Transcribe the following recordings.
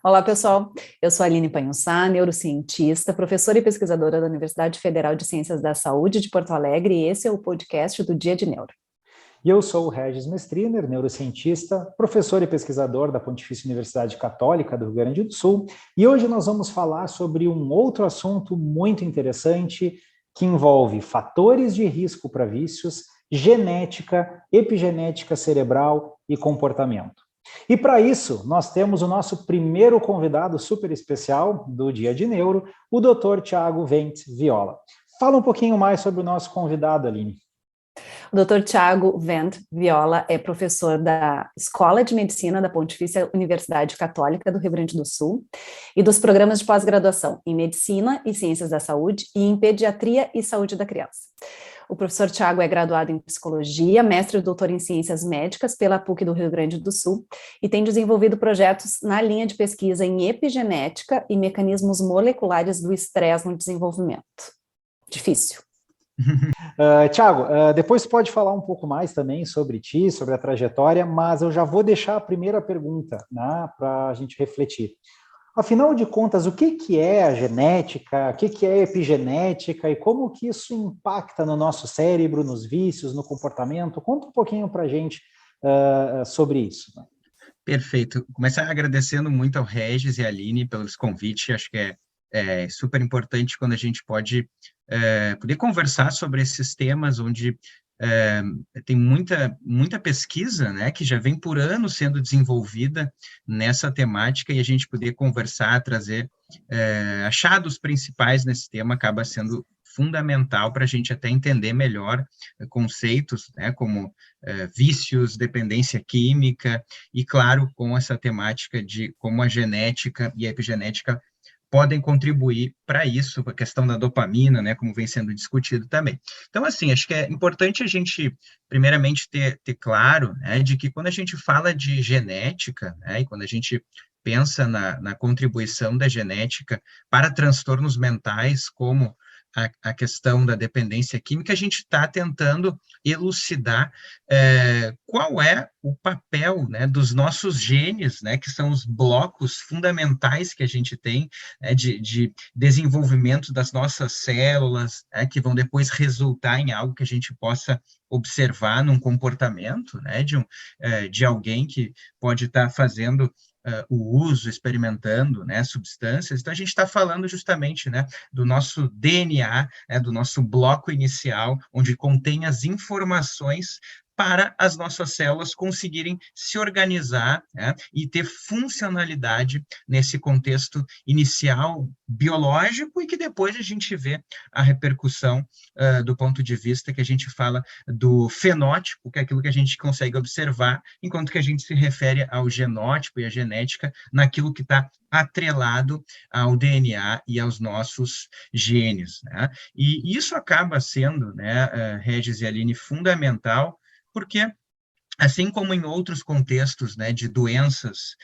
Olá, pessoal. Eu sou a Aline Panhussá, neurocientista, professora e pesquisadora da Universidade Federal de Ciências da Saúde de Porto Alegre, e esse é o podcast do Dia de Neuro. E eu sou o Regis Mestriner, neurocientista, professor e pesquisador da Pontifícia Universidade Católica do Rio Grande do Sul, e hoje nós vamos falar sobre um outro assunto muito interessante que envolve fatores de risco para vícios, genética, epigenética cerebral e comportamento. E para isso, nós temos o nosso primeiro convidado super especial do Dia de Neuro, o Dr. Thiago Wendt Viola. Fala um pouquinho mais sobre o nosso convidado, Aline. O Dr. Thiago Wendt Viola é professor da Escola de Medicina da Pontifícia Universidade Católica do Rio Grande do Sul e dos programas de pós-graduação em Medicina e Ciências da Saúde e em Pediatria e Saúde da Criança. O professor Thiago é graduado em Psicologia, mestre e doutor em Ciências Médicas pela PUC do Rio Grande do Sul e tem desenvolvido projetos na linha de pesquisa em epigenética e mecanismos moleculares do estresse no desenvolvimento. Difícil. Thiago, depois você pode falar um pouco mais também sobre ti, sobre a trajetória, mas eu já vou deixar a primeira pergunta, né, para a gente refletir. Afinal de contas, o que é a genética, o que é a epigenética e como que isso impacta no nosso cérebro, nos vícios, no comportamento? Conta um pouquinho para a gente sobre isso. Perfeito. Começar agradecendo muito ao Regis e à Aline pelos convites. Acho que é super importante quando a gente pode poder conversar sobre esses temas onde tem muita pesquisa, né, que já vem por anos sendo desenvolvida nessa temática, e a gente poder conversar, trazer achados principais nesse tema acaba sendo fundamental para a gente até entender melhor conceitos, né, como vícios, dependência química, e claro, com essa temática de como a genética e a epigenética podem contribuir para isso, a questão da dopamina, né, como vem sendo discutido também. Então, assim, acho que é importante a gente, primeiramente, ter claro, né, de que quando a gente fala de genética, né, e quando a gente pensa na contribuição da genética para transtornos mentais, como a questão da dependência química, a gente está tentando elucidar qual é o papel, né, dos nossos genes, né, que são os blocos fundamentais que a gente tem, né, de desenvolvimento das nossas células, né, que vão depois resultar em algo que a gente possa observar num comportamento, né, de alguém que pode estar fazendo o uso, experimentando, né, substâncias. Então, a gente está falando justamente, né, do nosso DNA, né, do nosso bloco inicial, onde contém as informações para as nossas células conseguirem se organizar, né, e ter funcionalidade nesse contexto inicial biológico, e que depois a gente vê a repercussão do ponto de vista que a gente fala do fenótipo, que é aquilo que a gente consegue observar, enquanto que a gente se refere ao genótipo e à genética naquilo que está atrelado ao DNA e aos nossos genes, né? E isso acaba sendo, né, Regis e Aline, fundamental, porque assim como em outros contextos, né, de doenças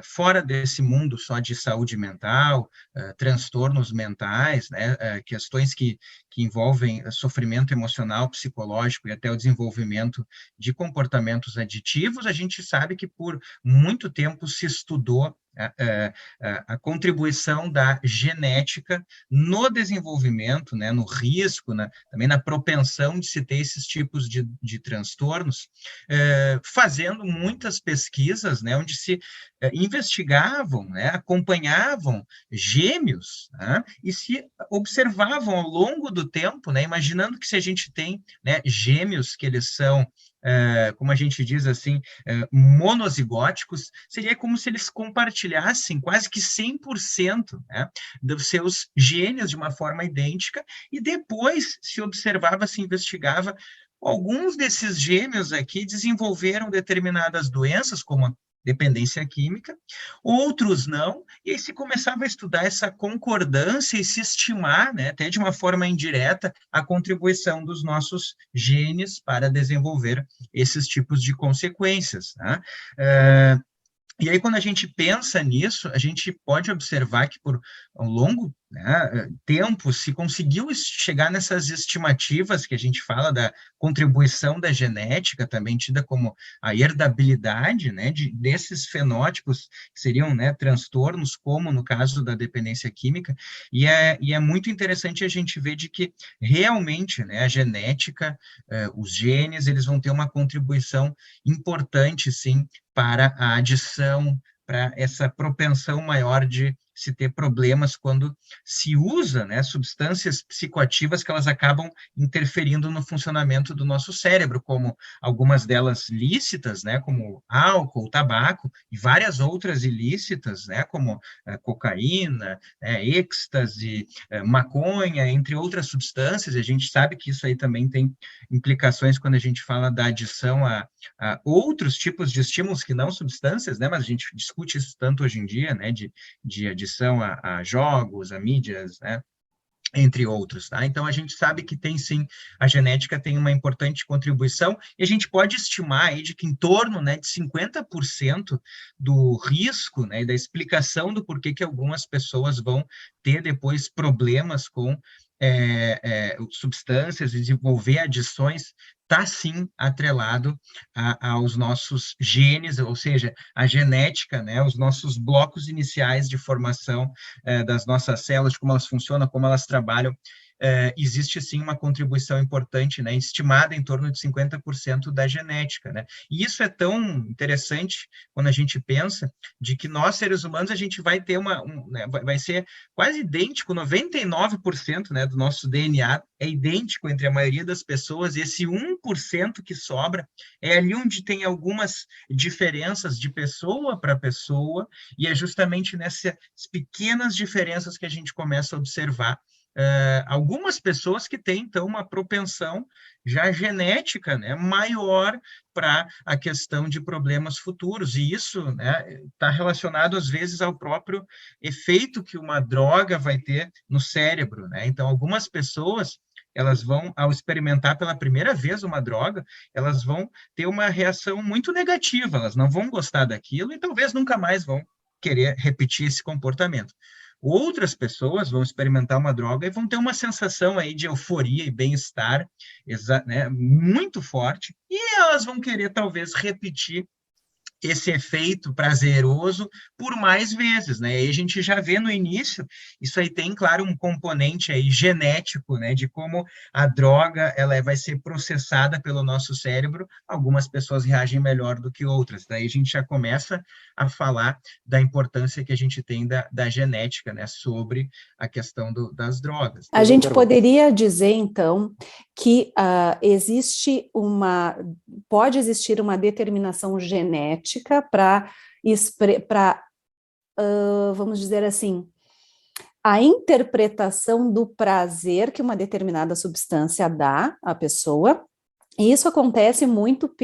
fora desse mundo só de saúde mental, transtornos mentais, né, questões que envolvem sofrimento emocional, psicológico e até o desenvolvimento de comportamentos aditivos, a gente sabe que por muito tempo se estudou a contribuição da genética no desenvolvimento, né, no risco, também na propensão de se ter esses tipos de transtornos, fazendo muitas pesquisas, né, onde se investigavam, né, acompanhavam gêmeos, né, e se observavam ao longo do tempo, né, imaginando que se a gente tem, né, gêmeos que eles são, como a gente diz assim, monozigóticos, seria como se eles compartilhassem quase que 100%, né, dos seus genes de uma forma idêntica, e depois se observava, se investigava, alguns desses gêmeos aqui desenvolveram determinadas doenças, como a dependência química, outros não, e aí se começava a estudar essa concordância e se estimar, né, até de uma forma indireta, a contribuição dos nossos genes para desenvolver esses tipos de consequências, né? E aí, quando a gente pensa nisso, a gente pode observar que ao longo né, tempo se conseguiu chegar nessas estimativas que a gente fala da contribuição da genética, também tida como a herdabilidade, né, desses fenótipos, que seriam, né, transtornos, como no caso da dependência química, e é muito interessante a gente ver de que realmente, né, a genética, os genes, eles vão ter uma contribuição importante, sim, para a adição, para essa propensão maior de se ter problemas quando se usa, né, substâncias psicoativas que elas acabam interferindo no funcionamento do nosso cérebro, como algumas delas lícitas, né, como álcool, tabaco, e várias outras ilícitas, né, como cocaína, êxtase, maconha, entre outras substâncias. A gente sabe que isso aí também tem implicações quando a gente fala da adição a outros tipos de estímulos que não substâncias, né, mas a gente discute isso tanto hoje em dia, né, de adição a jogos, a mídias, né, entre outros, tá? Então, a gente sabe que tem, sim, a genética tem uma importante contribuição, e a gente pode estimar aí de que em torno, né, de 50% do risco, né, e da explicação do porquê que algumas pessoas vão ter depois problemas com substâncias, desenvolver adições, está sim atrelado aos nossos genes, ou seja, a genética, né, os nossos blocos iniciais de formação das nossas células, de como elas funcionam, como elas trabalham. Existe sim uma contribuição importante, né, estimada em torno de 50% da genética, né? E isso é tão interessante quando a gente pensa de que nós, seres humanos, a gente vai ter né, vai ser quase idêntico, 99%, né, do nosso DNA é idêntico entre a maioria das pessoas, e esse 1% que sobra é ali onde tem algumas diferenças de pessoa para pessoa, e é justamente nessas pequenas diferenças que a gente começa a observar algumas pessoas que têm, então, uma propensão já genética, né, maior para a questão de problemas futuros, e isso, né, está relacionado, às vezes, ao próprio efeito que uma droga vai ter no cérebro, né? Então, algumas pessoas, elas vão, ao experimentar pela primeira vez uma droga, elas vão ter uma reação muito negativa, elas não vão gostar daquilo e talvez nunca mais vão querer repetir esse comportamento. Outras pessoas vão experimentar uma droga e vão ter uma sensação aí de euforia e bem-estar, né, muito forte, e elas vão querer talvez repetir esse efeito prazeroso por mais vezes, né? E a gente já vê no início, isso aí tem, claro, um componente aí genético, né? De como a droga, ela vai ser processada pelo nosso cérebro, algumas pessoas reagem melhor do que outras, daí a gente já começa a falar da importância que a gente tem da genética, né? Sobre a questão das drogas. A gente poderia dizer, então, que pode existir uma determinação genética para, vamos dizer assim, a interpretação do prazer que uma determinada substância dá à pessoa, e isso acontece muito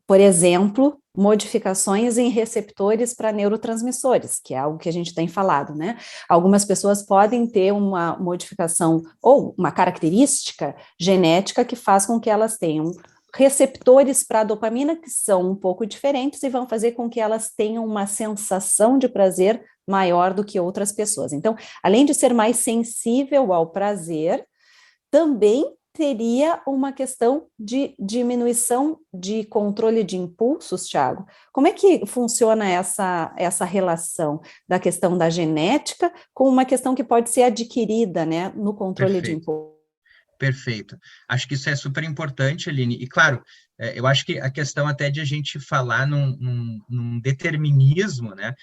por exemplo, modificações em receptores para neurotransmissores, que é algo que a gente tem falado, né? Algumas pessoas podem ter uma modificação ou uma característica genética que faz com que elas tenham receptores para a dopamina que são um pouco diferentes e vão fazer com que elas tenham uma sensação de prazer maior do que outras pessoas. Então, além de ser mais sensível ao prazer, também teria uma questão de diminuição de controle de impulsos, Thiago. Como é que funciona essa relação da questão da genética com uma questão que pode ser adquirida, né, no controle de impulsos? Perfeito. Acho que isso é super importante, Aline. E, claro, eu acho que a questão até de a gente falar num determinismo, né?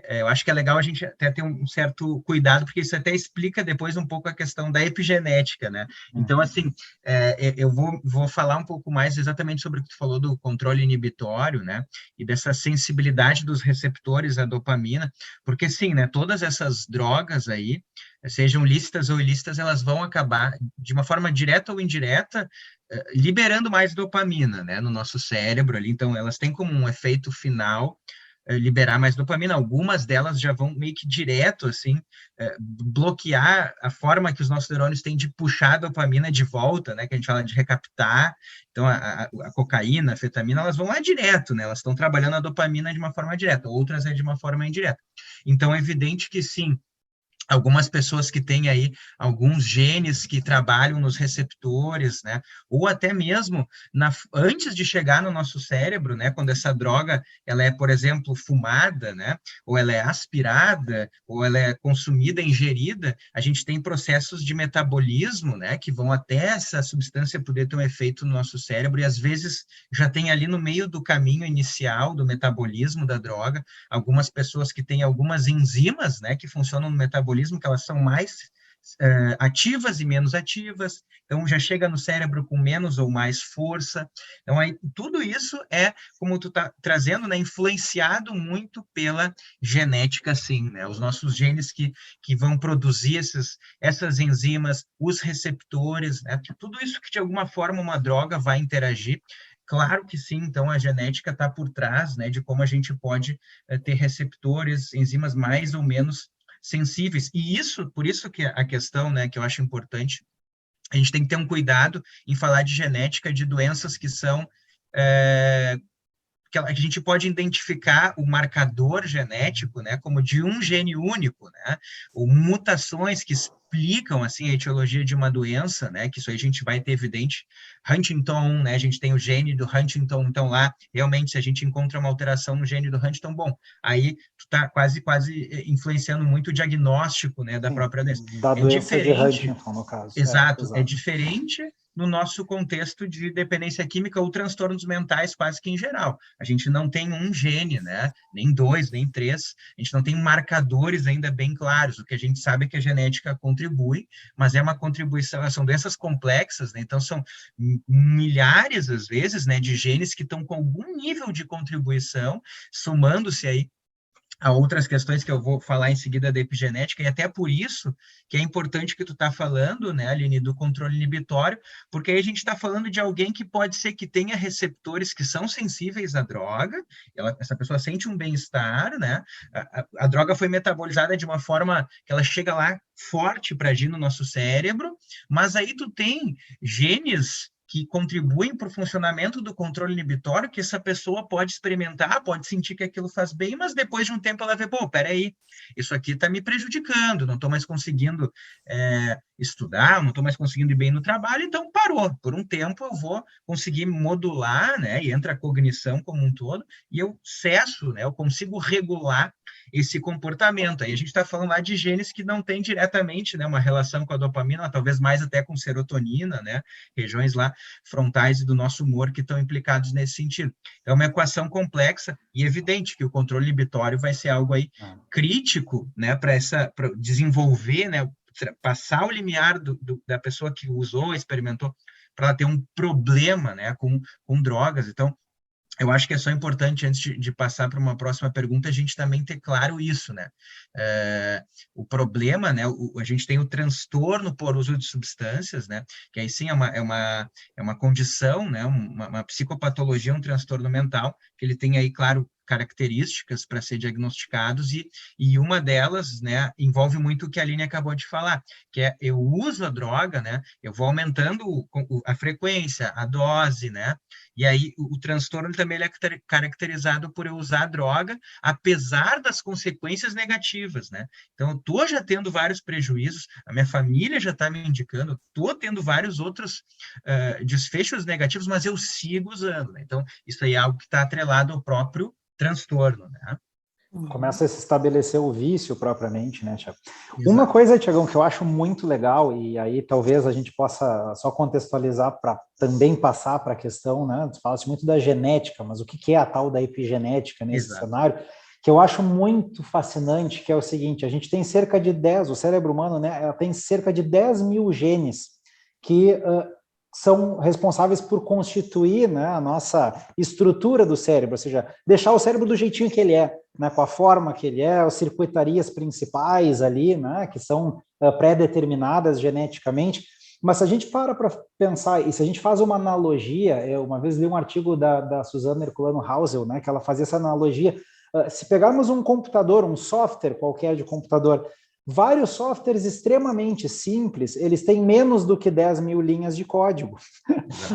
Eu acho que é legal a gente até ter um certo cuidado, porque isso até explica depois um pouco a questão da epigenética, né? Então, assim, eu vou falar um pouco mais exatamente sobre o que tu falou do controle inibitório, né? E dessa sensibilidade dos receptores à dopamina, porque, sim, né? Todas essas drogas aí, sejam lícitas ou ilícitas, elas vão acabar, de uma forma direta ou indireta, liberando mais dopamina, né, no nosso cérebro ali. Então, elas têm como um efeito final liberar mais dopamina. Algumas delas já vão meio que direto, assim, bloquear a forma que os nossos neurônios têm de puxar a dopamina de volta, né, que a gente fala de recaptar. Então, a cocaína, a anfetamina, elas vão lá direto, né, elas estão trabalhando a dopamina de uma forma direta, outras é de uma forma indireta. Então, é evidente que sim, algumas pessoas que têm aí alguns genes que trabalham nos receptores, né? Ou até mesmo antes de chegar no nosso cérebro, né? Quando essa droga ela é, por exemplo, fumada, né? Ou ela é aspirada, ou ela é consumida, ingerida, a gente tem processos de metabolismo, né? Que vão até essa substância poder ter um efeito no nosso cérebro e às vezes já tem ali no meio do caminho inicial do metabolismo da droga algumas pessoas que têm algumas enzimas, né? Que funcionam no metabolismo, que elas são mais ativas e menos ativas, então já chega no cérebro com menos ou mais força. Então, aí, tudo isso é, como tu está trazendo, né, influenciado muito pela genética, sim, né? Os nossos genes que vão produzir essas enzimas, os receptores, né? Tudo isso que, de alguma forma, uma droga vai interagir. Claro que sim, então a genética está por trás, né, de como a gente pode ter receptores, enzimas mais ou menos sensíveis. E isso, por isso que a questão, né, que eu acho importante, a gente tem que ter um cuidado em falar de genética de doenças que são que a gente pode identificar o marcador genético, né, como de um gene único, né, ou mutações que explicam, assim, a etiologia de uma doença, né, que isso aí a gente vai ter evidente. Huntington, né, a gente tem o gene do Huntington, então lá, realmente, se a gente encontra uma alteração no gene do Huntington, bom, aí tu tá quase influenciando muito o diagnóstico, né, da própria doença. Da doença de diferente, Huntington, no caso. exato, é diferente no nosso contexto de dependência química ou transtornos mentais quase que em geral. A gente não tem um gene, né? Nem dois, nem três. A gente não tem marcadores ainda bem claros. O que a gente sabe é que a genética contribui, mas é uma contribuição, são doenças complexas, né? Então são milhares, às vezes, né, de genes que estão com algum nível de contribuição, somando-se aí a outras questões que eu vou falar em seguida da epigenética, e até por isso que é importante que tu está falando, né, Aline, do controle inibitório, porque aí a gente está falando de alguém que pode ser que tenha receptores que são sensíveis à droga, essa pessoa sente um bem-estar, né, a droga foi metabolizada de uma forma que ela chega lá forte para agir no nosso cérebro, mas aí tu tem genes que contribuem para o funcionamento do controle inibitório, que essa pessoa pode experimentar, pode sentir que aquilo faz bem, mas depois de um tempo ela vê, pô, peraí, isso aqui está me prejudicando, não estou mais conseguindo estudar, não estou mais conseguindo ir bem no trabalho, então parou. Por um tempo eu vou conseguir modular, né, e entra a cognição como um todo, e eu cesso, né, eu consigo regular esse comportamento. Aí a gente está falando lá de genes que não têm diretamente, né, uma relação com a dopamina, talvez mais até com serotonina, né, regiões lá frontais do nosso humor que estão implicados nesse sentido. É uma equação complexa e evidente que o controle inibitório vai ser algo aí crítico, né, para desenvolver, né, passar o limiar da pessoa que usou, experimentou, para ela ter um problema, né, com drogas. Então, eu acho que é só importante, antes de passar para uma próxima pergunta, a gente também ter claro isso, né? O problema, né? A gente tem o transtorno por uso de substâncias, né? Que aí sim é uma condição, né? Uma psicopatologia, um transtorno mental, que ele tem aí, claro, características para ser diagnosticados e uma delas, né, envolve muito o que a Aline acabou de falar, que é eu uso a droga, né, eu vou aumentando a frequência, a dose, né, e aí o transtorno também ele é caracterizado por eu usar a droga, apesar das consequências negativas, né, então eu estou já tendo vários prejuízos, a minha família já está me indicando, estou tendo vários outros desfechos negativos, mas eu sigo usando, né? Então isso aí é algo que está atrelado ao próprio transtorno, né? Começa a se estabelecer o vício propriamente, né, Tiago? Uma coisa, Tiagão, que eu acho muito legal, e aí talvez a gente possa só contextualizar para também passar para a questão, né? Fala-se muito da genética, mas o que é a tal da epigenética nesse cenário? Que eu acho muito fascinante, que é o seguinte, a gente tem cerca de 10, o cérebro humano, né, ela tem cerca de 10 mil genes que são responsáveis por constituir, né, a nossa estrutura do cérebro, ou seja, deixar o cérebro do jeitinho que ele é, né, com a forma que ele é, as circuitarias principais ali, né, que são pré-determinadas geneticamente. Mas se a gente para pensar, e se a gente faz uma analogia, eu uma vez li um artigo da Suzana Herculano Hausel, né, que ela fazia essa analogia, Se pegarmos um computador, um software qualquer de computador, vários softwares extremamente simples, eles têm menos do que 10 mil linhas de código,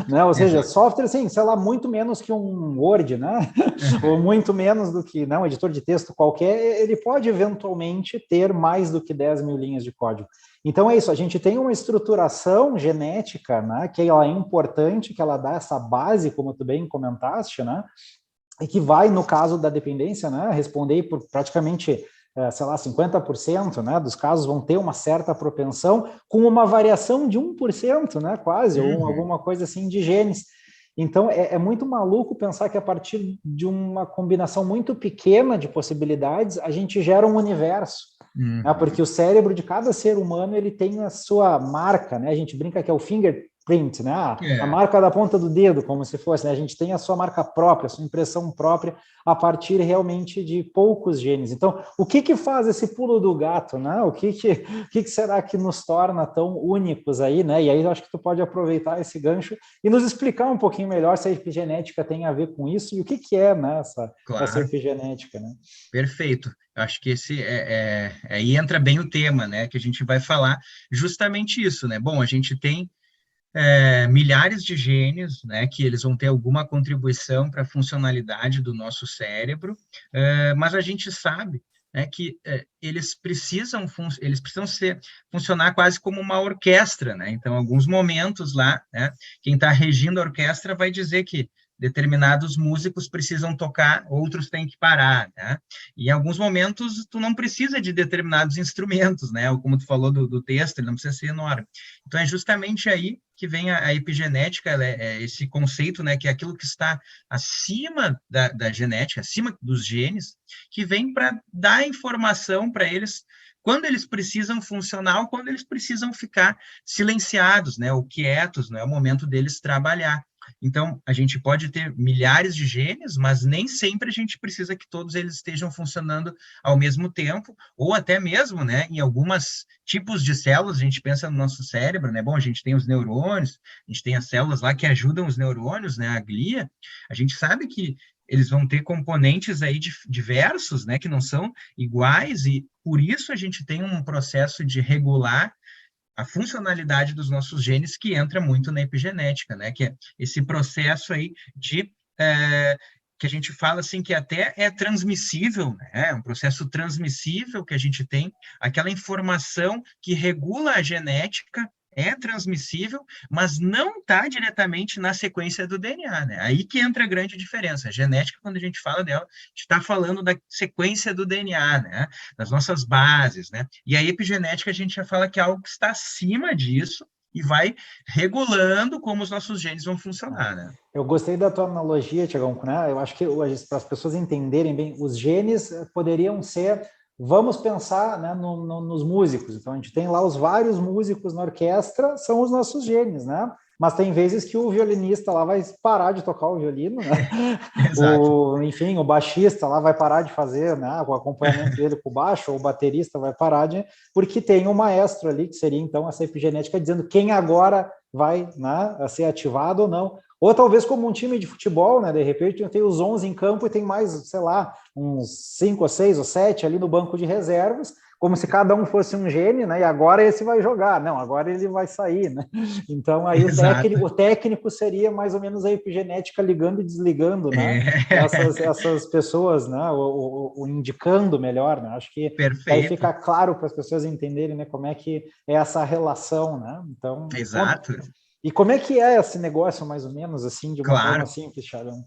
né? Ou seja, software, assim, sei lá, muito menos que um Word, né? Ou muito menos do que, um editor de texto qualquer, ele pode eventualmente ter mais do que 10 mil linhas de código. Então é isso, a gente tem uma estruturação genética, né, que ela é importante, que ela dá essa base, como tu bem comentaste, né, e que vai, no caso da dependência, né, responder por praticamente, sei lá, 50%, né, dos casos vão ter uma certa propensão, com uma variação de 1%, né, quase, ou alguma coisa assim de genes. Então, é muito maluco pensar que a partir de uma combinação muito pequena de possibilidades, a gente gera um universo, né, porque o cérebro de cada ser humano, ele tem a sua marca, né, a gente brinca que é o fingerprint, né, a marca da ponta do dedo, como se fosse, né, a gente tem a sua marca própria, a sua impressão própria, a partir realmente de poucos genes. Então, o que faz esse pulo do gato, né? O que será que nos torna tão únicos aí, né? E aí eu acho que tu pode aproveitar esse gancho e nos explicar um pouquinho melhor se a epigenética tem a ver com isso e o que é, né, essa epigenética, né? Perfeito. Acho que esse aí entra bem o tema, né? Que a gente vai falar justamente isso, né? Bom, a gente tem milhares de genes, né, que eles vão ter alguma contribuição para a funcionalidade do nosso cérebro, mas a gente sabe, né, que eles precisam funcionar quase como uma orquestra, né? Então, alguns momentos lá, né, quem está regindo a orquestra vai dizer que determinados músicos precisam tocar, outros têm que parar, né? E em alguns momentos tu não precisa de determinados instrumentos, né? Como tu falou do texto, ele não precisa ser enorme. Então é justamente aí que vem a epigenética, esse conceito, né? Que é aquilo que está acima da genética, acima dos genes, que vem para dar informação para eles quando eles precisam funcionar ou quando eles precisam ficar silenciados, né? Ou quietos, né? É o momento deles trabalhar. Então, a gente pode ter milhares de genes, mas nem sempre a gente precisa que todos eles estejam funcionando ao mesmo tempo, ou até mesmo, né, em alguns tipos de células, a gente pensa no nosso cérebro, né, bom, a gente tem os neurônios, a gente tem as células lá que ajudam os neurônios, né, a glia, a gente sabe que eles vão ter componentes aí diversos, né, que não são iguais, e por isso a gente tem um processo de regular a funcionalidade dos nossos genes, que entra muito na epigenética, né? Que é esse processo aí de que a gente fala assim que até é transmissível, né? É um processo transmissível que a gente tem, aquela informação que regula a genética é transmissível, mas não está diretamente na sequência do DNA, né? Aí que entra a grande diferença. A genética, quando a gente fala dela, a gente está falando da sequência do DNA, né? Das nossas bases, né? E a epigenética, a gente já fala que é algo que está acima disso e vai regulando como os nossos genes vão funcionar, né? Eu gostei da tua analogia, Tiagão, né? Eu acho que para as pessoas entenderem bem, os genes poderiam ser... Vamos pensar, né, nos músicos. Então, a gente tem lá os vários músicos na orquestra, são os nossos genes, né? Mas tem vezes que o violinista lá vai parar de tocar o violino, né? Enfim, o baixista lá vai parar de fazer, né, o acompanhamento dele com o baixo, ou o baterista vai parar porque tem um maestro ali, que seria, então, essa epigenética, dizendo quem agora vai, né, ser ativado ou não. Ou talvez como um time de futebol, né? De repente tem os 11 em campo e tem mais, sei lá, uns 5 ou 6 ou 7 ali no banco de reservas, como se cada um fosse um gene, né? E agora esse vai jogar. Não, agora ele vai sair, né? Então aí o técnico seria mais ou menos a epigenética ligando e desligando, né? Essas pessoas, né? O indicando melhor, né? Acho que aí fica claro para as pessoas entenderem, né, como é que é essa relação, né? Então, exato. E como é que é esse negócio, mais ou menos, assim, de uma forma simples, Thiagão?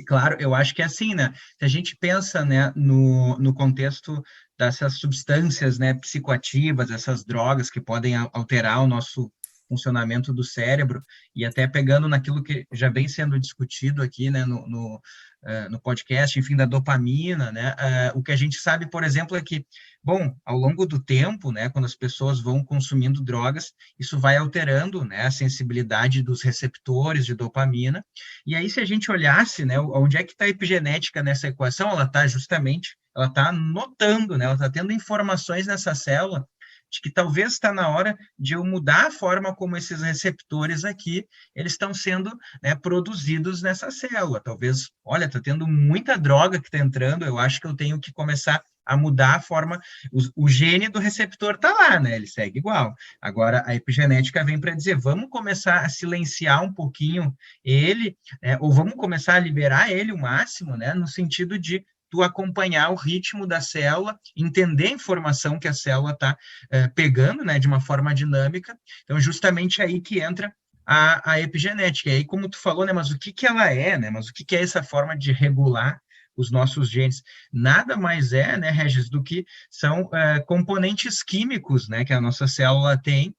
Claro, eu acho que é assim, né? Se a gente pensa, né, no contexto dessas substâncias, né, psicoativas, essas drogas que podem alterar o nosso funcionamento do cérebro, e até pegando naquilo que já vem sendo discutido aqui, né, no podcast, enfim, da dopamina, né, o que a gente sabe, por exemplo, é que, bom, ao longo do tempo, né, quando as pessoas vão consumindo drogas, isso vai alterando, né, a sensibilidade dos receptores de dopamina, e aí se a gente olhasse, né, onde é que está a epigenética nessa equação, ela está justamente, ela está notando, né, ela está tendo informações nessa célula de que talvez está na hora de eu mudar a forma como esses receptores aqui, eles estão sendo, né, produzidos nessa célula. Talvez, olha, está tendo muita droga que está entrando, eu acho que eu tenho que começar a mudar a forma, o gene do receptor está lá, né? Ele segue igual. Agora, a epigenética vem para dizer, vamos começar a silenciar um pouquinho ele, né? Ou vamos começar a liberar ele o máximo, né? No sentido de tu acompanhar o ritmo da célula, entender a informação que a célula está pegando, né? De uma forma dinâmica. Então, justamente aí que entra a epigenética. E aí, como tu falou, né? Mas o que que ela é, né? Mas o que que é essa forma de regular os nossos genes? Nada mais é, né, Regis, do que são componentes químicos, né, que a nossa célula tem,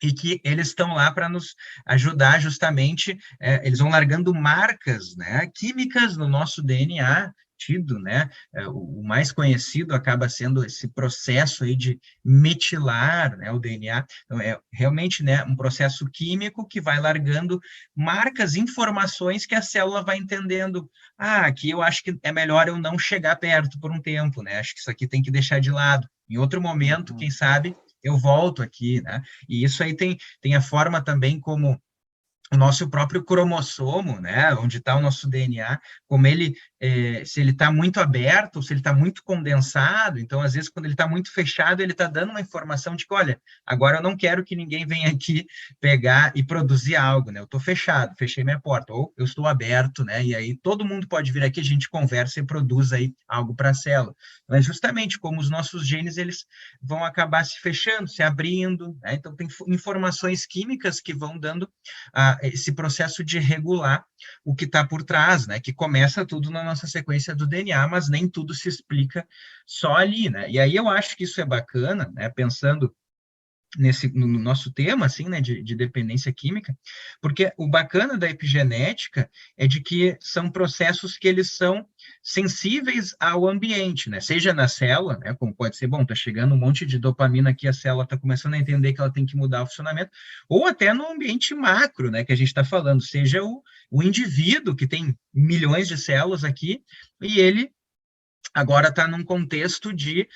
e que eles estão lá para nos ajudar justamente, eles vão largando marcas, né, químicas no nosso DNA, né, o mais conhecido acaba sendo esse processo aí de metilar, né, o DNA, então é realmente, né, um processo químico que vai largando marcas, informações que a célula vai entendendo, aqui eu acho que é melhor eu não chegar perto por um tempo, né, acho que isso aqui tem que deixar de lado, em outro momento, quem sabe, eu volto aqui, né? E isso aí tem a forma também como o nosso próprio cromossomo, né, onde está o nosso DNA, como ele, se ele está muito aberto, se ele está muito condensado, então, às vezes, quando ele está muito fechado, ele está dando uma informação de que, olha, agora eu não quero que ninguém venha aqui pegar e produzir algo, né, eu estou fechado, fechei minha porta, ou eu estou aberto, né, e aí todo mundo pode vir aqui, a gente conversa e produz aí algo para a célula. Mas justamente como os nossos genes, eles vão acabar se fechando, se abrindo, né, então tem informações químicas que vão dando esse processo de regular o que está por trás, né? Que começa tudo na nossa sequência do DNA, mas nem tudo se explica só ali, né? E aí eu acho que isso é bacana, né? Pensando no nosso tema, assim, né, de dependência química, porque o bacana da epigenética é de que são processos que eles são sensíveis ao ambiente, né, seja na célula, né, como pode ser, bom, tá chegando um monte de dopamina aqui, a célula tá começando a entender que ela tem que mudar o funcionamento, ou até no ambiente macro, né, que a gente está falando, seja o indivíduo que tem milhões de células aqui, e ele agora está num contexto de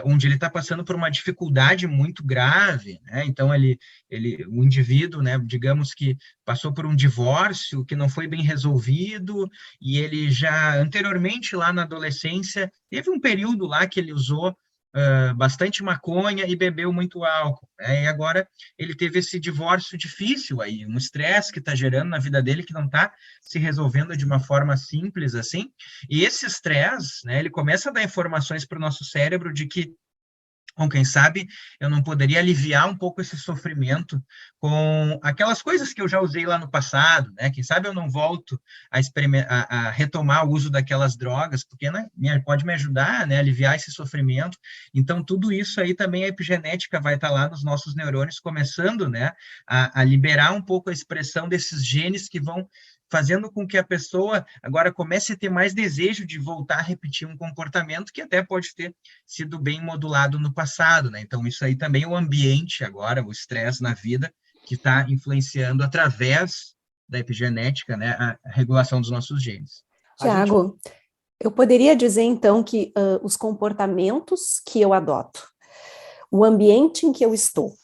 onde ele está passando por uma dificuldade muito grave, né? Então o indivíduo, né, digamos que passou por um divórcio que não foi bem resolvido e ele já anteriormente lá na adolescência teve um período lá que ele usou bastante maconha e bebeu muito álcool, né? E agora ele teve esse divórcio difícil aí, um estresse que está gerando na vida dele que não está se resolvendo de uma forma simples assim, e esse estresse, né, ele começa a dar informações para o nosso cérebro de que, bom, quem sabe eu não poderia aliviar um pouco esse sofrimento com aquelas coisas que eu já usei lá no passado, né? Quem sabe eu não volto a retomar o uso daquelas drogas, porque, né, pode me ajudar, né, a aliviar esse sofrimento. Então, tudo isso aí também a epigenética vai estar lá nos nossos neurônios, começando, né, a liberar um pouco a expressão desses genes que vão fazendo com que a pessoa agora comece a ter mais desejo de voltar a repetir um comportamento que até pode ter sido bem modulado no passado, né? Então, isso aí também é o ambiente agora, o estresse na vida, que está influenciando através da epigenética, né, a regulação dos nossos genes. Tiago, eu poderia dizer, então, que os comportamentos que eu adoto, o ambiente em que eu estou,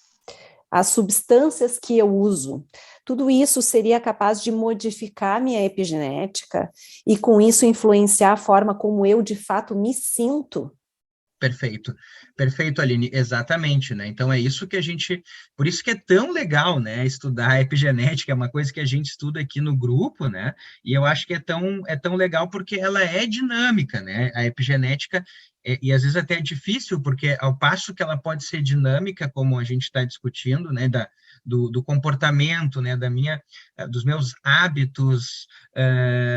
as substâncias que eu uso, tudo isso seria capaz de modificar minha epigenética e, com isso, influenciar a forma como eu, de fato, me sinto? Perfeito, perfeito, Aline, exatamente, né? Então é isso que por isso que é tão legal, né, estudar a epigenética, é uma coisa que a gente estuda aqui no grupo, né? E eu acho que é tão legal porque ela é dinâmica, né? A epigenética, e às vezes até é difícil, porque ao passo que ela pode ser dinâmica, como a gente está discutindo, né, do comportamento, né, dos meus hábitos,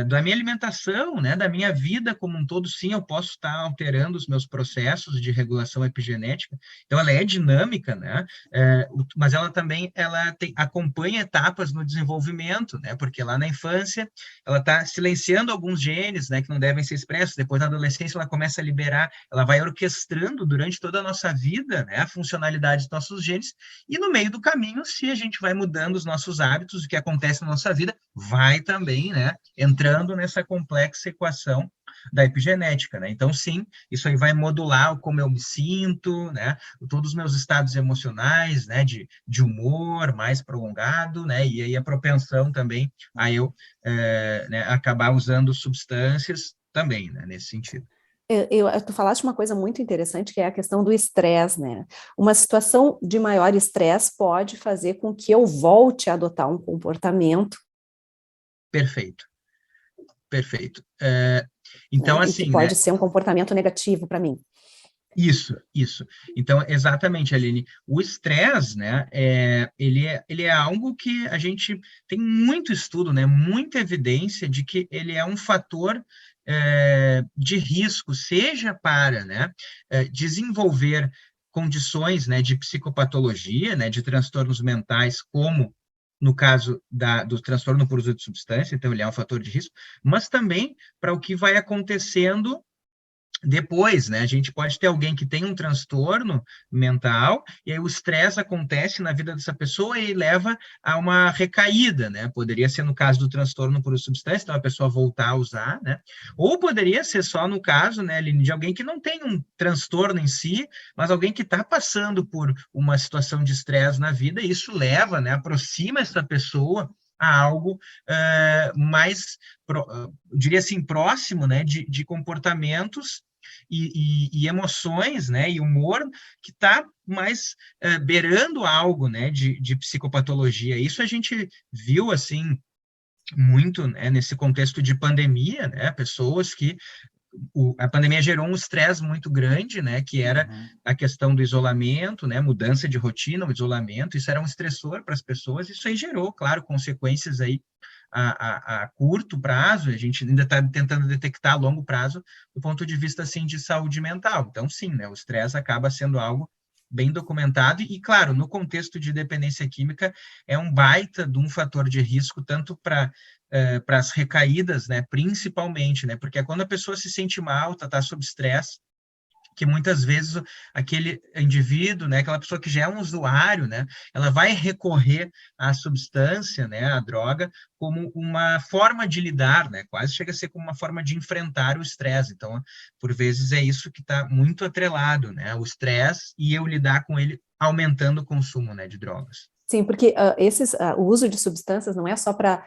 da minha alimentação, né, da minha vida como um todo, sim, eu posso estar alterando os meus processos de regulação epigenética, então ela é dinâmica, né, mas ela também acompanha etapas no desenvolvimento, né, porque lá na infância ela está silenciando alguns genes, né, que não devem ser expressos, depois na adolescência ela começa a liberar, ela vai orquestrando durante toda a nossa vida, né, a funcionalidade dos nossos genes, e no meio do caminho, se a gente vai mudando os nossos hábitos, o que acontece na nossa vida, vai também, né, entrando nessa complexa equação da epigenética, né? Então, sim, isso aí vai modular como eu me sinto, né? Todos os meus estados emocionais, né? De humor mais prolongado, né? E aí a propensão também a eu né, acabar usando substâncias também, né? Nesse sentido. Tu falaste uma coisa muito interessante, que é a questão do estresse, né? Uma situação de maior estresse pode fazer com que eu volte a adotar um comportamento, Perfeito, perfeito. Então, né? E que assim, né? pode ser um comportamento negativo para mim. Isso. Então, exatamente, Aline. O estresse, né, ele é algo que a gente tem muito estudo, né, muita evidência de que ele é um fator de risco, seja para, né, desenvolver condições, né, de psicopatologia, né, de transtornos mentais, como no caso do transtorno por uso de substância, então ele é um fator de risco, mas também para o que vai acontecendo depois, né, a gente pode ter alguém que tem um transtorno mental, e aí o estresse acontece na vida dessa pessoa e leva a uma recaída, né? Poderia ser no caso do transtorno por substância, então a pessoa voltar a usar, né? Ou poderia ser só no caso, né, Aline, de alguém que não tem um transtorno em si, mas alguém que está passando por uma situação de estresse na vida, e isso leva, né, aproxima essa pessoa a algo mais, diria assim, próximo, né, de comportamentos e emoções, né, e humor que está mais beirando algo, né, de psicopatologia. Isso a gente viu, assim, muito, né, nesse contexto de pandemia, né, pessoas que a pandemia gerou um estresse muito grande, né, que era a questão do isolamento, né, mudança de rotina, o isolamento, isso era um estressor para as pessoas, isso aí gerou, claro, consequências aí a curto prazo, a gente ainda está tentando detectar a longo prazo, do ponto de vista, assim, de saúde mental. Então, sim, né, o estresse acaba sendo algo bem documentado e, claro, no contexto de dependência química, é um baita de um fator de risco, tanto para as recaídas, né, principalmente, né, porque é quando a pessoa se sente mal, está sob estresse, que muitas vezes aquele indivíduo, né, aquela pessoa que já é um usuário, né, ela vai recorrer à substância, né, à droga, como uma forma de lidar, né, quase chega a ser como uma forma de enfrentar o estresse. Então, por vezes é isso que está muito atrelado, né, o estresse e eu lidar com ele aumentando o consumo, né, de drogas. Sim, porque o uso de substâncias não é só para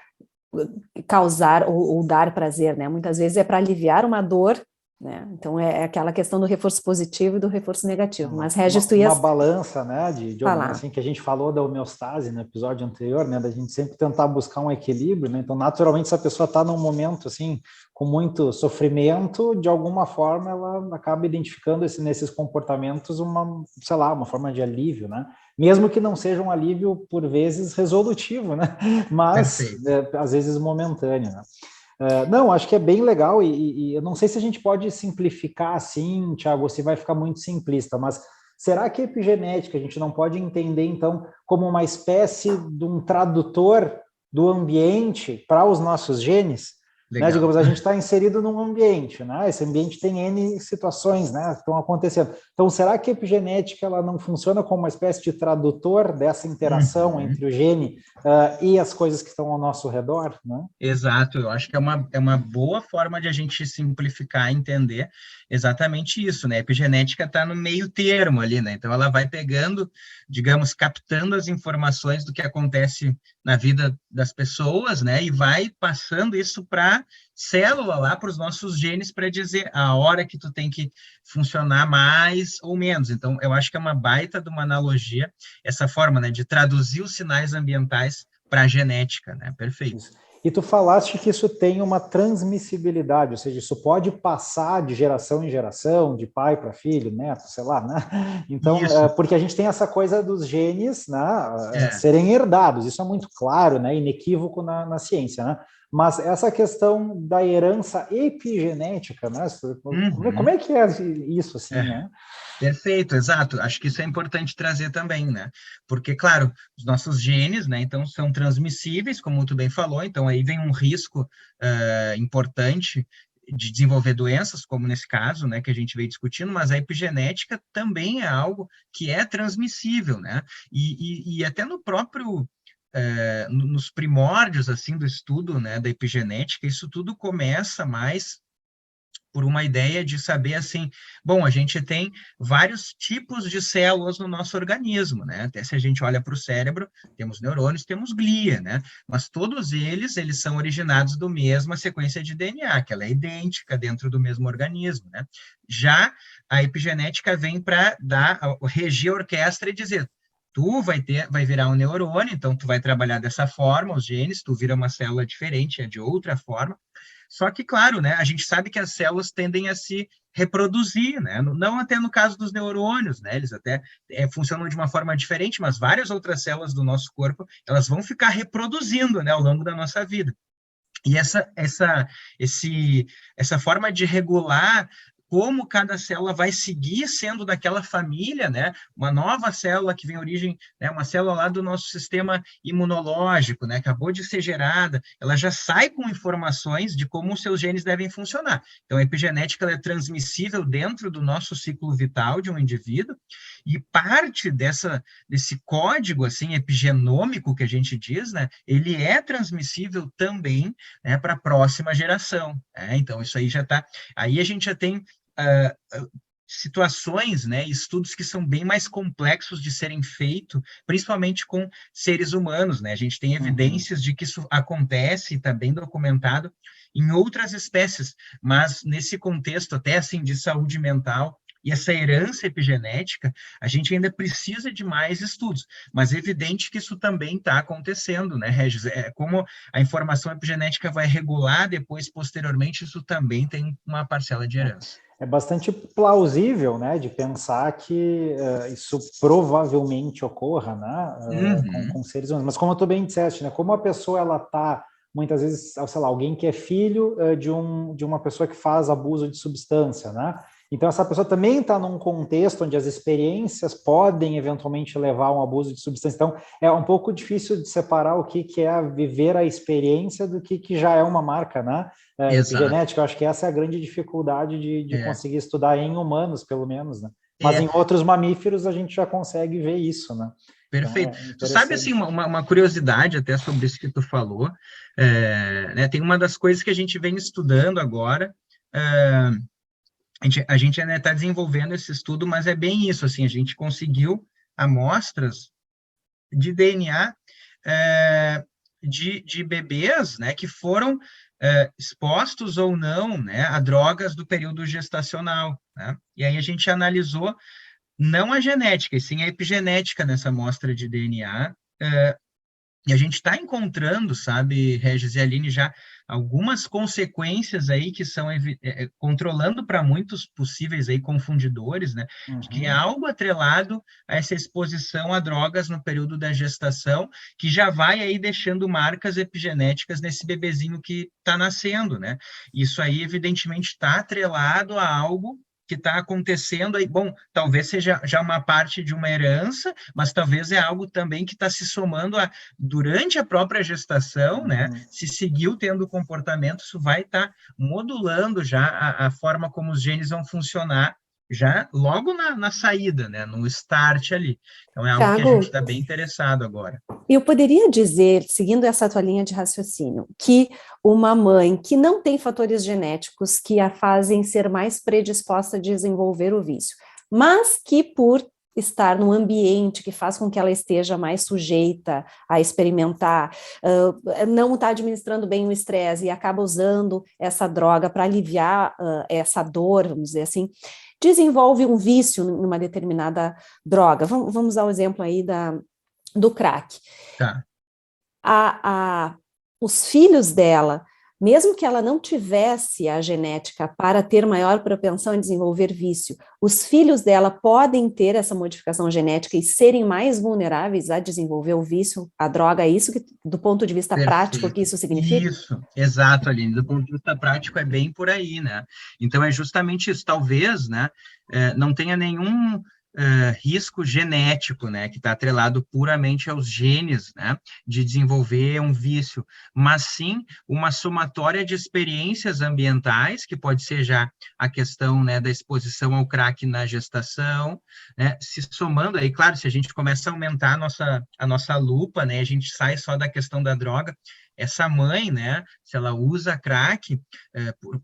causar ou dar prazer, né? Muitas vezes é para aliviar uma dor, né? Então é aquela questão do reforço positivo e do reforço negativo. Mas, Regis, tu uma ias balança, né, de falar. assim, que a gente falou da homeostase no episódio anterior, né, da gente sempre tentar buscar um equilíbrio, né, então naturalmente se a pessoa está num momento, assim, com muito sofrimento, de alguma forma ela acaba identificando nesses comportamentos sei lá, uma forma de alívio, né, mesmo que não seja um alívio, por vezes, resolutivo, né, mas às vezes momentâneo, né. Não, acho que é bem legal e eu não sei se a gente pode simplificar assim, Thiago, se vai ficar muito simplista, mas será que a epigenética a gente não pode entender, então, como uma espécie de um tradutor do ambiente para os nossos genes? Né? Digamos, a gente está inserido num ambiente, né? Esse ambiente tem N situações, né, que estão acontecendo. Então, será que a epigenética ela não funciona como uma espécie de tradutor dessa interação entre o gene e as coisas que estão ao nosso redor, né? Exato, eu acho que é uma boa forma de a gente simplificar e entender exatamente isso, né? A epigenética está no meio termo ali, né? Então ela vai pegando, digamos, captando as informações do que acontece na vida das pessoas, né? E vai passando isso para célula lá, para os nossos genes, para dizer a hora que tu tem que funcionar mais ou menos. Então eu acho que é uma baita de uma analogia, essa forma, né, de traduzir os sinais ambientais para a genética, né? Perfeito. Isso. E tu falaste que isso tem uma transmissibilidade, ou seja, isso pode passar de geração em geração, de pai para filho, neto, sei lá, né? Então, porque a gente tem essa coisa dos genes, né, serem herdados, isso é muito claro, né, inequívoco na ciência, né? Mas essa questão da herança epigenética, né? Como é que é isso, assim, né? Perfeito, exato. Acho que isso é importante trazer também, né? Porque, claro, os nossos genes, né, então, são transmissíveis, como tu bem falou, então aí vem um risco importante de desenvolver doenças, como nesse caso, né, que a gente veio discutindo, mas a epigenética também é algo que é transmissível, né? E até no próprio nos primórdios assim do estudo, né, da epigenética, isso tudo começa mais por uma ideia de saber assim, bom, a gente tem vários tipos de células no nosso organismo, né? Até se a gente olha para o cérebro, temos neurônios, temos glia, né? Mas todos eles são originados da mesma sequência de DNA, que ela é idêntica dentro do mesmo organismo, né? Já a epigenética vem para regir a orquestra e dizer, tu vai virar um neurônio, então tu vai trabalhar dessa forma, os genes, tu vira uma célula diferente, é de outra forma. Só que, claro, né, a gente sabe que as células tendem a se reproduzir, né? Não até no caso dos neurônios, né? Eles até funcionam de uma forma diferente, mas várias outras células do nosso corpo, elas vão ficar reproduzindo, né, ao longo da nossa vida. E essa forma de regular como cada célula vai seguir sendo daquela família, né? Uma nova célula que vem origem, né? Uma célula lá do nosso sistema imunológico, né? Acabou de ser gerada, ela já sai com informações de como os seus genes devem funcionar. Então, a epigenética ela é transmissível dentro do nosso ciclo vital de um indivíduo, e parte desse código, assim, epigenômico que a gente diz, né? Ele é transmissível também, né, para a próxima geração. Né? Então, isso aí já está... Aí a gente já tem situações, né, estudos que são bem mais complexos de serem feitos, principalmente com seres humanos, né? A gente tem evidências de que isso acontece, está bem documentado em outras espécies, mas nesse contexto até assim de saúde mental e essa herança epigenética, a gente ainda precisa de mais estudos, mas é evidente que isso também está acontecendo, né, Regis? Como a informação epigenética vai regular depois, posteriormente, isso também tem uma parcela de herança. É bastante plausível, né, de pensar que isso provavelmente ocorra, né, com seres humanos. Mas como tu bem disseste, né, como a pessoa ela está muitas vezes, sei lá, alguém que é filho de uma pessoa que faz abuso de substância, né? Então, essa pessoa também está num contexto onde as experiências podem eventualmente levar a um abuso de substância. Então, é um pouco difícil de separar o que é viver a experiência do que já é uma marca, né? Epigenética. Eu acho que essa é a grande dificuldade de conseguir estudar em humanos, pelo menos, né? Mas em outros mamíferos a gente já consegue ver isso, né? Perfeito. Então, tu sabe, assim, uma curiosidade até sobre isso que tu falou, né? Tem uma das coisas que a gente vem estudando agora, a gente ainda está desenvolvendo esse estudo, mas é bem isso, assim, a gente conseguiu amostras de DNA de bebês, né, que foram expostos ou não, né, a drogas do período gestacional, né? E aí a gente analisou não a genética, e sim a epigenética nessa amostra de DNA, e a gente está encontrando, sabe, Regis e Aline, já algumas consequências aí que são controlando para muitos possíveis aí confundidores, né, de que é algo atrelado a essa exposição a drogas no período da gestação, que já vai aí deixando marcas epigenéticas nesse bebezinho que está nascendo, né? Isso aí, evidentemente, está atrelado a algo que está acontecendo aí, bom, talvez seja já uma parte de uma herança, mas talvez é algo também que está se somando durante a própria gestação, né? Se seguiu tendo comportamento, isso vai estar modulando já a forma como os genes vão funcionar já logo na saída, né? No start ali. Então é algo que a gente está bem interessado agora. Eu poderia dizer, seguindo essa tua linha de raciocínio, que uma mãe que não tem fatores genéticos que a fazem ser mais predisposta a desenvolver o vício, mas que por estar num ambiente que faz com que ela esteja mais sujeita a experimentar, não está administrando bem o estresse e acaba usando essa droga para aliviar essa dor, vamos dizer assim, desenvolve um vício numa determinada droga. Vamos usar o exemplo aí do crack. Tá. Os filhos dela, mesmo que ela não tivesse a genética para ter maior propensão a desenvolver vício, os filhos dela podem ter essa modificação genética e serem mais vulneráveis a desenvolver o vício, a droga, é isso que, do ponto de vista prático, que isso significa? Isso, exato, Aline, do ponto de vista prático é bem por aí, né? Então é justamente isso, talvez, né, não tenha nenhum risco genético, né, que está atrelado puramente aos genes, né, de desenvolver um vício, mas sim uma somatória de experiências ambientais, que pode ser já a questão, né, da exposição ao crack na gestação, né, se somando aí, claro, se a gente começa a aumentar a nossa lupa, né, a gente sai só da questão da droga, essa mãe, né, se ela usa crack,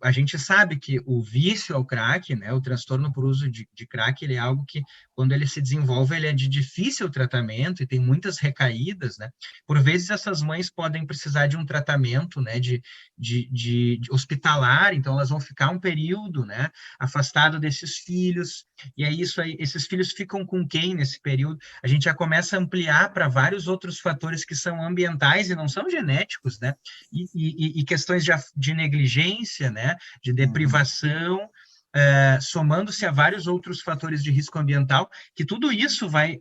a gente sabe que o vício ao crack, né, o transtorno por uso de crack, ele é algo que, quando ele se desenvolve, ele é de difícil tratamento e tem muitas recaídas, né? Por vezes essas mães podem precisar de um tratamento, né, de hospitalar, então elas vão ficar um período, né, afastado desses filhos, e é isso aí, esses filhos ficam com quem nesse período? A gente já começa a ampliar para vários outros fatores que são ambientais e não são genéticos, né? E questões de negligência, né, de deprivação, somando-se a vários outros fatores de risco ambiental, que tudo isso vai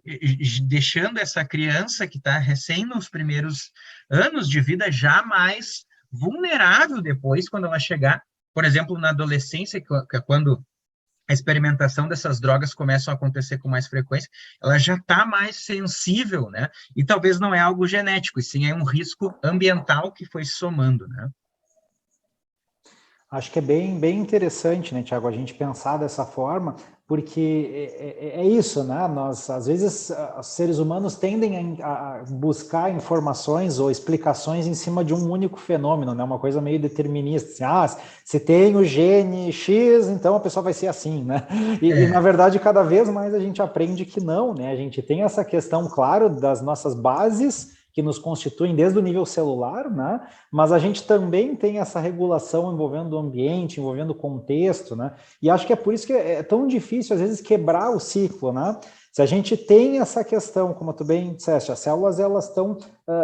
deixando essa criança que está recém nos primeiros anos de vida já mais vulnerável depois, quando ela chegar, por exemplo, na adolescência, que é quando a experimentação dessas drogas começam a acontecer com mais frequência, ela já está mais sensível, né? E talvez não é algo genético, e sim é um risco ambiental que foi somando, né? Acho que é bem interessante, né, Tiago, a gente pensar dessa forma, porque é isso, né? Nós, às vezes, os seres humanos tendem a buscar informações ou explicações em cima de um único fenômeno, né? Uma coisa meio determinista, assim, se tem o gene X, então a pessoa vai ser assim, né? E na verdade, cada vez mais a gente aprende que não, né? A gente tem essa questão, claro, das nossas bases, que nos constituem desde o nível celular, né? Mas a gente também tem essa regulação envolvendo o ambiente, envolvendo o contexto, né? E acho que é por isso que é tão difícil, às vezes, quebrar o ciclo, né? Se a gente tem essa questão, como tu bem disseste, as células elas estão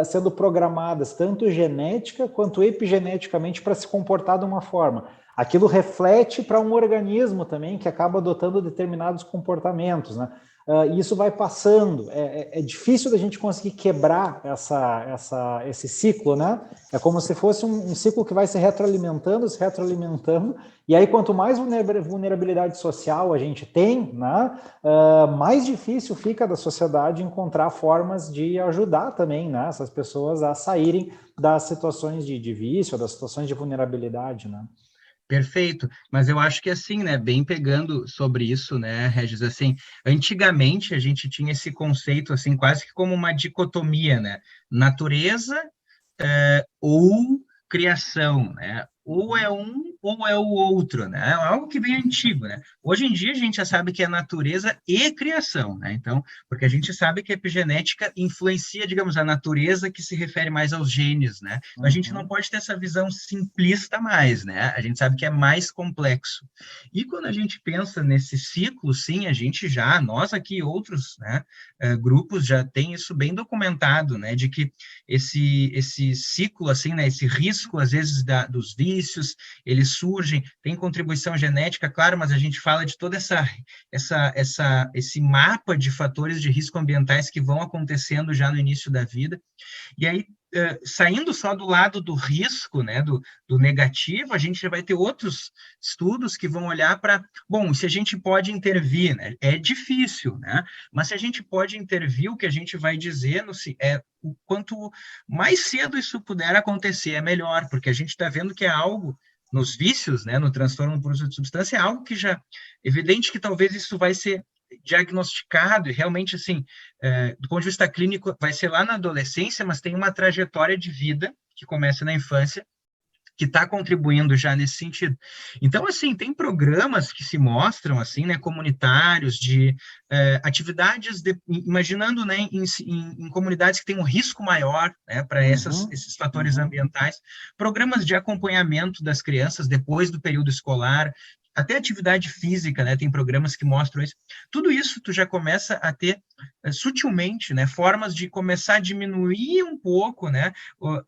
sendo programadas tanto genética quanto epigeneticamente para se comportar de uma forma. Aquilo reflete para um organismo também que acaba adotando determinados comportamentos, né? E isso vai passando. É difícil da gente conseguir quebrar esse ciclo, né? É como se fosse um ciclo que vai se retroalimentando, e aí quanto mais vulnerabilidade social a gente tem, né, mais difícil fica da sociedade encontrar formas de ajudar também, né, essas pessoas a saírem das situações de vício, das situações de vulnerabilidade, né? Perfeito, mas eu acho que assim, né, bem pegando sobre isso, né, Regis, assim, antigamente a gente tinha esse conceito, assim, quase que como uma dicotomia, né, natureza ou criação, né, ou é um ou é o outro, né, é algo que vem antigo, né, hoje em dia a gente já sabe que é natureza e criação, né, então, porque a gente sabe que a epigenética influencia, digamos, a natureza que se refere mais aos genes, né, então a gente não pode ter essa visão simplista mais, né, a gente sabe que é mais complexo, e quando a gente pensa nesse ciclo, sim, a gente já, nós aqui, outros, né, grupos já tem isso bem documentado, né, de que esse ciclo, assim, né, esse risco, às vezes, dos vícios, eles surgem, tem contribuição genética, claro, mas a gente fala de toda esse mapa de fatores de risco ambientais que vão acontecendo já no início da vida, e aí, saindo só do lado do risco, né, do negativo, a gente já vai ter outros estudos que vão olhar para, bom, se a gente pode intervir, né, é difícil, né, mas se a gente pode intervir, o que a gente vai dizer é o quanto mais cedo isso puder acontecer, é melhor, porque a gente está vendo que é algo nos vícios, né, no transtorno por uso de substância, é algo que já, evidente que talvez isso vai ser diagnosticado e realmente, assim, do ponto de vista clínico, vai ser lá na adolescência, mas tem uma trajetória de vida que começa na infância, que está contribuindo já nesse sentido. Então, assim, tem programas que se mostram, assim, né, comunitários, de atividades, imaginando, né, em comunidades que têm um risco maior, né, para esses fatores ambientais, programas de acompanhamento das crianças depois do período escolar, até atividade física, né, tem programas que mostram isso. Tudo isso tu já começa a ter sutilmente, né, formas de começar a diminuir um pouco, né,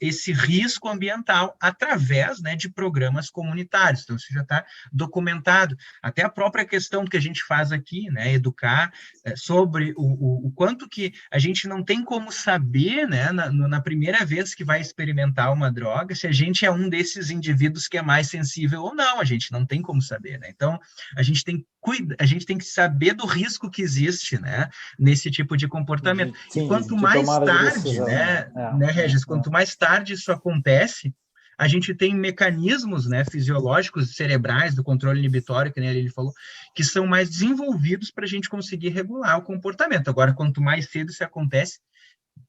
esse risco ambiental através, né, de programas comunitários. Então, isso já está documentado. Até a própria questão que a gente faz aqui, né, educar sobre o quanto que a gente não tem como saber, né, na primeira vez que vai experimentar uma droga, se a gente é um desses indivíduos que é mais sensível ou não. A gente não tem como saber, né? Então, a gente tem que saber do risco que existe, né, nesse tipo de comportamento. E quanto mais tarde, né, Regis, quanto mais tarde isso acontece, a gente tem mecanismos, né, fisiológicos cerebrais do controle inibitório, que nem ele falou, que são mais desenvolvidos para a gente conseguir regular o comportamento. Agora, quanto mais cedo isso acontece,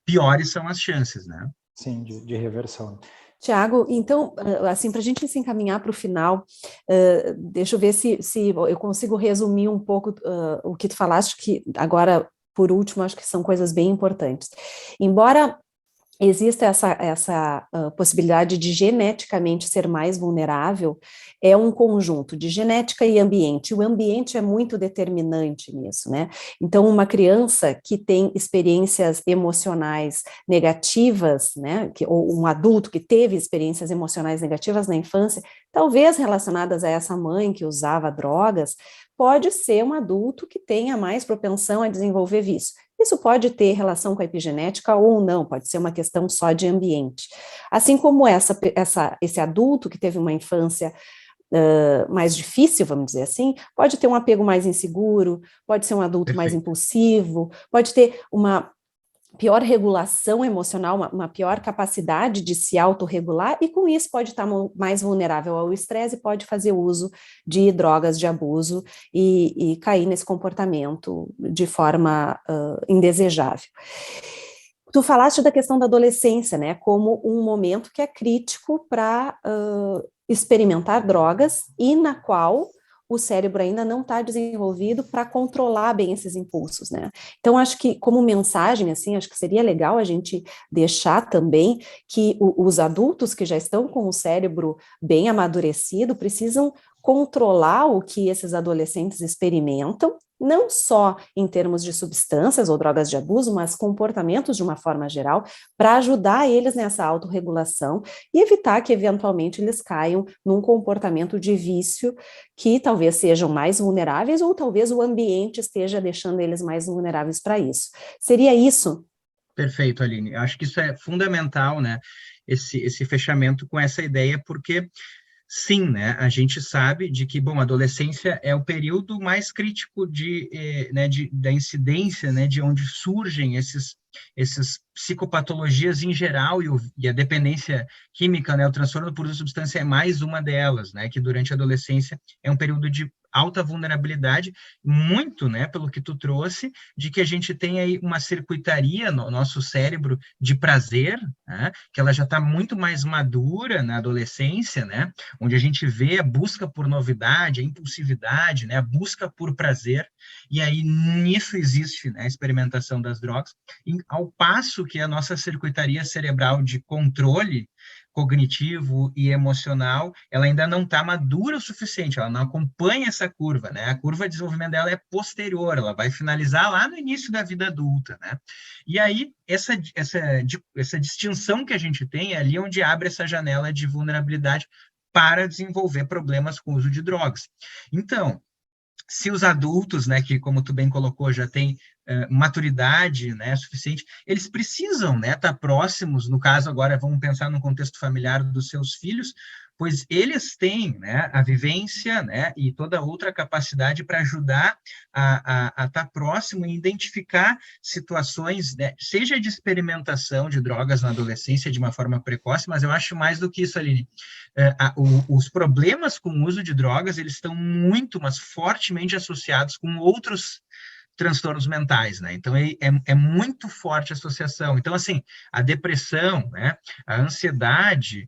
piores são as chances, né? Sim, de reversão. Tiago, então, assim, para a gente se encaminhar para o final, deixa eu ver se eu consigo resumir um pouco o que tu falaste, que agora, por último, acho que são coisas bem importantes. Embora existe essa possibilidade de geneticamente ser mais vulnerável, é um conjunto de genética e ambiente. O ambiente é muito determinante nisso, né? Então, uma criança que tem experiências emocionais negativas, né, ou um adulto que teve experiências emocionais negativas na infância, talvez relacionadas a essa mãe que usava drogas, pode ser um adulto que tenha mais propensão a desenvolver vício. Isso pode ter relação com a epigenética ou não, pode ser uma questão só de ambiente. Assim como esse adulto que teve uma infância mais difícil, vamos dizer assim, pode ter um apego mais inseguro, pode ser um adulto mais impulsivo, pode ter uma pior regulação emocional, uma pior capacidade de se autorregular, e com isso pode estar mais vulnerável ao estresse e pode fazer uso de drogas de abuso e cair nesse comportamento de forma indesejável. Tu falaste da questão da adolescência, né, como um momento que é crítico para experimentar drogas e na qual o cérebro ainda não está desenvolvido para controlar bem esses impulsos, né? Então, acho que como mensagem, assim, acho que seria legal a gente deixar também que os adultos que já estão com o cérebro bem amadurecido precisam controlar o que esses adolescentes experimentam, não só em termos de substâncias ou drogas de abuso, mas comportamentos de uma forma geral, para ajudar eles nessa autorregulação e evitar que, eventualmente, eles caiam num comportamento de vício que talvez sejam mais vulneráveis ou talvez o ambiente esteja deixando eles mais vulneráveis para isso. Seria isso? Perfeito, Aline. Acho que isso é fundamental, né? Esse fechamento com essa ideia, porque sim, né? A gente sabe de que, bom, a adolescência é o período mais crítico da incidência, né? De onde surgem essas psicopatologias em geral e a dependência química, né? O transtorno por uso de substância é mais uma delas, né? Que durante a adolescência é um período de alta vulnerabilidade, muito, né? Pelo que tu trouxe, de que a gente tem aí uma circuitaria no nosso cérebro de prazer, né? Que ela já está muito mais madura na adolescência, né? Onde a gente vê a busca por novidade, a impulsividade, né, a busca por prazer, e aí nisso existe, né, a experimentação das drogas, ao passo que a nossa circuitaria cerebral de controle cognitivo e emocional, ela ainda não está madura o suficiente, ela não acompanha essa curva, né? A curva de desenvolvimento dela é posterior, ela vai finalizar lá no início da vida adulta, né? E aí, essa distinção que a gente tem é ali onde abre essa janela de vulnerabilidade para desenvolver problemas com o uso de drogas. Então, se os adultos, né, que como tu bem colocou, já têm maturidade, né, suficiente, eles precisam, né, estar próximos, no caso agora vamos pensar no contexto familiar dos seus filhos, pois eles têm, né, a vivência, né, e toda outra capacidade para ajudar a estar próximo e identificar situações, né, seja de experimentação de drogas na adolescência de uma forma precoce, mas eu acho mais do que isso, Aline. Os problemas com o uso de drogas, eles estão muito, mas fortemente associados com outros transtornos mentais, né? Então, é muito forte a associação. Então, assim, a depressão, né, a ansiedade,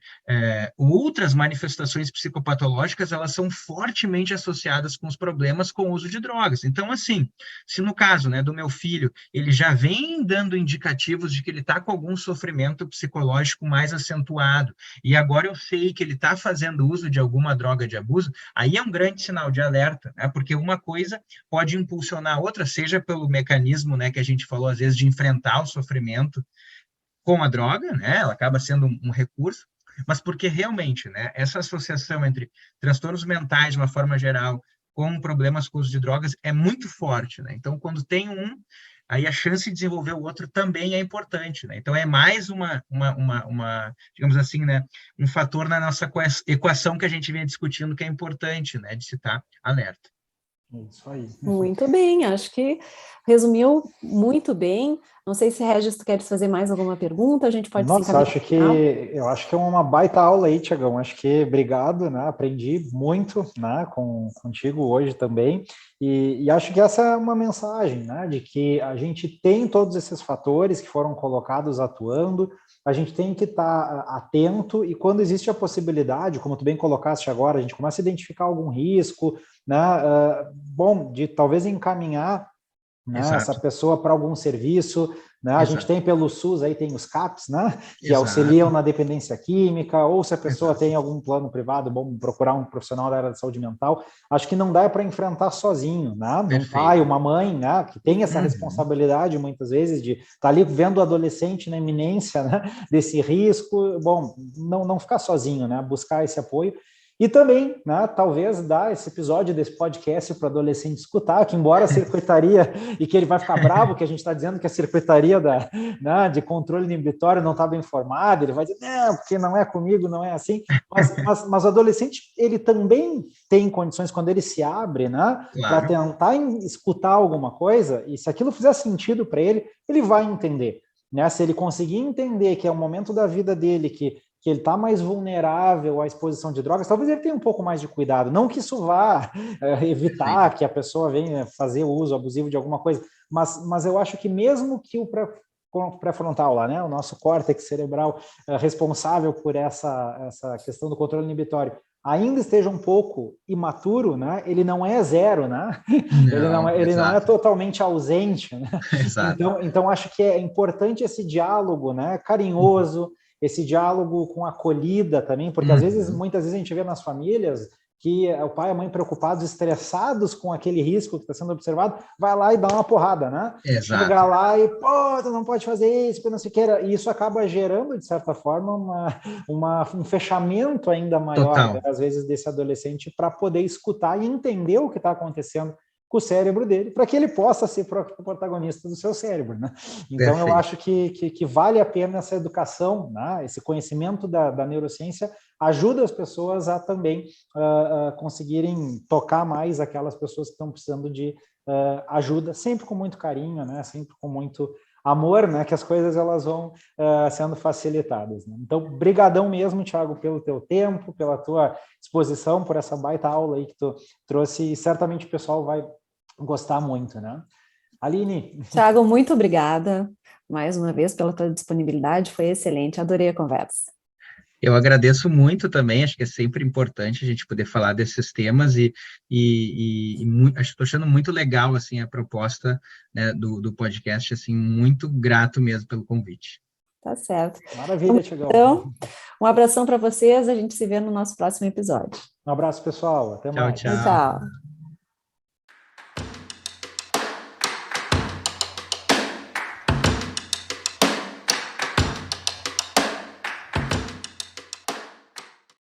outras manifestações psicopatológicas, elas são fortemente associadas com os problemas com o uso de drogas. Então, assim, se no caso, né, do meu filho, ele já vem dando indicativos de que ele está com algum sofrimento psicológico mais acentuado, e agora eu sei que ele está fazendo uso de alguma droga de abuso, aí é um grande sinal de alerta, né? Porque uma coisa pode impulsionar a outra, seja pelo mecanismo, né, que a gente falou, às vezes, de enfrentar o sofrimento com a droga, né, ela acaba sendo um recurso, mas porque realmente, né, essa associação entre transtornos mentais, de uma forma geral, com problemas com o uso de drogas é muito forte, né? Então, quando tem um, aí a chance de desenvolver o outro também é importante, né? Então, é mais digamos assim, né, um fator na nossa equação que a gente vem discutindo que é importante, né, de se estar alerta. Isso aí. Muito bem, acho que resumiu muito bem. Não sei se, Regis, tu queres fazer mais alguma pergunta, a gente pode se Nossa, encaminhar. eu acho que é uma baita aula aí, Tiagão. Acho que obrigado, né? Aprendi muito, né, contigo hoje também. E acho que essa é uma mensagem, né, de que a gente tem todos esses fatores que foram colocados atuando, a gente tem que estar atento e quando existe a possibilidade, como tu bem colocaste agora, a gente começa a identificar algum risco, né, bom, de talvez encaminhar, né, essa pessoa para algum serviço, né? A gente tem pelo SUS, aí tem os CAPs, né, que auxiliam na dependência química, ou se a pessoa tem algum plano privado, bom, procurar um profissional da área de saúde mental. Acho que não dá para enfrentar sozinho, né? Um pai, uma mãe, né, que tem essa responsabilidade muitas vezes de estar ali vendo o adolescente na iminência, né, desse risco, bom, não ficar sozinho, né, buscar esse apoio. E também, né, talvez dar esse episódio desse podcast para o adolescente escutar, que embora a circuitaria, e que ele vai ficar bravo, que a gente está dizendo que a circuitaria né, de controle inibitório não está bem formada, ele vai dizer, não, porque não é comigo, não é assim, mas o adolescente, ele também tem condições, quando ele se abre, né, para tentar escutar alguma coisa, e se aquilo fizer sentido para ele, ele vai entender. Né? Se ele conseguir entender que é o momento da vida dele que ele está mais vulnerável à exposição de drogas, talvez ele tenha um pouco mais de cuidado. Não que isso vá evitar que a pessoa venha fazer uso abusivo de alguma coisa, mas eu acho que mesmo que o pré-frontal lá, né, o nosso córtex cerebral responsável por essa questão do controle inibitório, ainda esteja um pouco imaturo, né? Ele não é zero, né? Ele não é totalmente ausente, né? Então acho que é importante esse diálogo, né? Carinhoso, esse diálogo com acolhida também, porque muitas vezes a gente vê nas famílias que o pai e a mãe preocupados, estressados com aquele risco que está sendo observado, vai lá e dá uma porrada, né? Chega lá e, pô, tu não pode fazer isso, porque não sei o que. E isso acaba gerando, de certa forma, um fechamento ainda maior, né, às vezes, desse adolescente para poder escutar e entender o que está acontecendo com o cérebro dele, para que ele possa ser protagonista do seu cérebro, né? Então, eu acho que vale a pena essa educação, né? Esse conhecimento da neurociência ajuda as pessoas a também conseguirem tocar mais aquelas pessoas que estão precisando de ajuda, sempre com muito carinho, né? Sempre com muito amor, né? Que as coisas elas vão sendo facilitadas. Né? Então, brigadão mesmo, Thiago, pelo teu tempo, pela tua exposição, por essa baita aula aí que tu trouxe, e certamente o pessoal vai gostar muito, né? Aline. Thiago, muito obrigada mais uma vez pela tua disponibilidade, foi excelente, adorei a conversa. Eu agradeço muito também, acho que é sempre importante a gente poder falar desses temas e estou achando muito legal, assim, a proposta, né, do podcast, assim, muito grato mesmo pelo convite. Tá certo. Maravilha, Tiagão. Então, um abração para vocês, a gente se vê no nosso próximo episódio. Um abraço, pessoal, até mais. Tchau. Tchau.